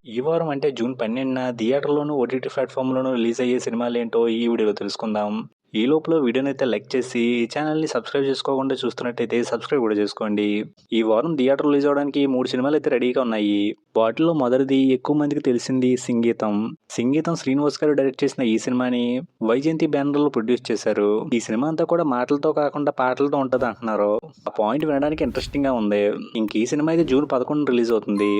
ఈ వారం అంటే జూన్ 12న థియేటర్‌లోను, ఓటీటీ ప్లాట్‌ఫామ్‌లోను రిలీజ్ అయ్యే సినిమాలేంటో ఈ వీడియోలో తెలుసుకుందాం. ఈ లోపల వీడియోనైతే లైక్ చేసి ఈ ఛానల్‌ని సబ్స్క్రైబ్ చేసుకోకుండా చూస్తున్నట్టయితే సబ్స్క్రైబ్ కూడా చేసుకోండి. ఈ వారం థియేటర్ రిలీజ్ అవ్వడానికి 3 సినిమాలైతే రెడీగా ఉన్నాయి. వాటిలో మొదటిది ఎక్కువ మందికి తెలిసింది 'సింగీతం'. 'సింగీతం' శ్రీనివాస్ గారు డైరెక్ట్ చేసిన ఈ సినిమాని వైజయంతి బ్యానర్‌లో ప్రొడ్యూస్ చేశారు. ఈ సినిమా అంతా కూడా మాటలతో కాకుండా పాటలతో ఉంటదంటున్నారు. ఆ పాయింట్ వినడానికి ఇంట్రెస్టింగ్‌గా ఉంది. ఇంక ఈ సినిమా అయితే జూన్ 11న రిలీజ్ అవుతుంది.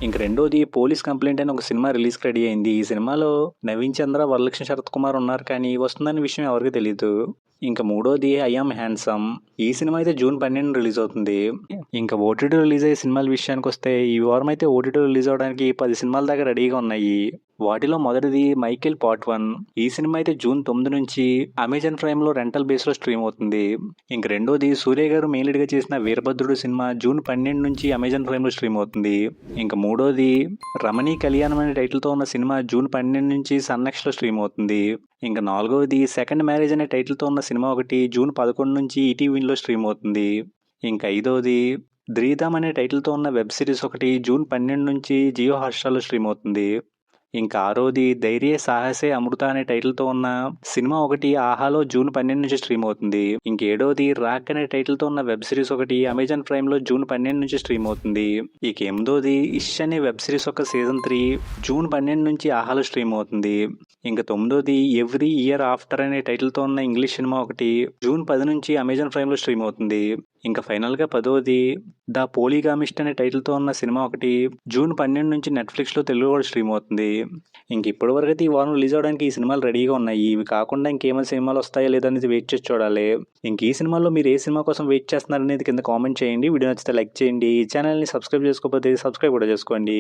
ఇంక రెండోది 'పోలీస్ కంప్లైంట్' అని ఒక సినిమా రిలీజ్‌కి రెడీ అయింది. ఈ సినిమాలో నవీన్ చంద్ర, వరలక్ష్మి శరత్ కుమార్ ఉన్నారు కానీ వస్తుందనే విషయం ఎవరికీ తెలీదు. ఇంక మూడోది 'ఐ యామ్ హ్యాండ్సమ్'. ఈ సినిమా అయితే జూన్ 12న రిలీజ్ అవుతుంది. ఇంకా ఓటీటీ రిలీజ్ అయ్యే సినిమాల విషయానికి వస్తే ఈ వారం అయితే ఓటీటీ రిలీజ్ అవడానికి 10 సినిమాల దాకా రెడీగా ఉన్నాయి. వాటిలో మొదటిది 'మైకేల్ పార్ట్ 1'. ఈ సినిమా అయితే జూన్ 9 నుంచి అమెజాన్ ప్రైమ్‌లో రెంటల్ బేస్‌లో స్ట్రీమ్ అవుతుంది. ఇంక రెండోది సూర్య గారు మెయిన్ లీడ్‌గా చేసిన 'వీరభద్రుడు' సినిమా జూన్ 12 నుంచి అమెజాన్ ప్రైమ్‌లో స్ట్రీమ్ అవుతుంది. ఇంక మూడోది 'రమణీ కళ్యాణం' అనే టైటిల్‌తో ఉన్న సినిమా జూన్ 12 నుంచి సన్ నెక్స్ట్‌లో స్ట్రీమ్ అవుతుంది. ఇంక నాలుగవది 'సెకండ్ మ్యారేజ్' అనే టైటిల్‌తో ఉన్న సినిమా ఒకటి జూన్ 11 నుంచి ఈటీవీలో స్ట్రీమ్ అవుతుంది. ఇంక ఐదవది 'ధృతం' అనే టైటిల్‌తో ఉన్న వెబ్ సిరీస్ ఒకటి జూన్ 12 నుంచి జియో హాట్‌స్టార్‌లో స్ట్రీమ్ అవుతుంది. ఇంకా ఆరోది 'ధైర్యే సాహసే అమృత' అనే టైటిల్‌తో ఉన్న సినిమా ఒకటి ఆహాలో జూన్ 12 నుంచి స్ట్రీమ్ అవుతుంది. ఇంక ఏడోది 'రాక్' అనే టైటిల్‌తో ఉన్న వెబ్ సిరీస్ ఒకటి అమెజాన్ ప్రైమ్‌లో జూన్ 12 నుంచి స్ట్రీమ్ అవుతుంది. ఇక ఎనిమిదోది 'ఇష్' అనే వెబ్ సిరీస్ ఒక సీజన్ 3 జూన్ 12 నుంచి ఆహాలో స్ట్రీమ్ అవుతుంది. ఇంక తొమ్మిదోది 'ఎవ్రీ ఇయర్ ఆఫ్టర్' అనే టైటిల్‌తో ఉన్న ఇంగ్లీష్ సినిమా ఒకటి జూన్ 10 నుంచి అమెజాన్ ప్రైమ్‌లో స్ట్రీమ్ అవుతుంది. ఇంకా ఫైనల్‌గా పదోది 'ద పోలీగామిస్ట్' అనే టైటిల్‌తో ఉన్న సినిమా ఒకటి జూన్ 12 నుంచి నెట్‌ఫ్లిక్స్‌లో తెలుగులో కూడా స్ట్రీమ్ అవుతుంది. ఇంక ఇప్పటివరకు అయితే ఈ వారం రిలీజ్ అవ్వడానికి ఈ సినిమాలు రెడీగా ఉన్నాయి. ఇవి కాకుండా ఇంకేమైనా సినిమాలు వస్తాయో లేదో అనేది వెయిట్ చేసి చూడాలి. ఇంక ఈ సినిమాల్లో మీరు ఏ సినిమా కోసం వెయిట్ చేస్తున్నారనేది కింద కామెంట్ చేయండి. వీడియో నచ్చితే లైక్ చేయండి. ఈ ఛానల్‌ని సబ్స్క్రైబ్ చేసుకోకపోతే సబ్స్క్రైబ్ కూడా చేసుకోండి.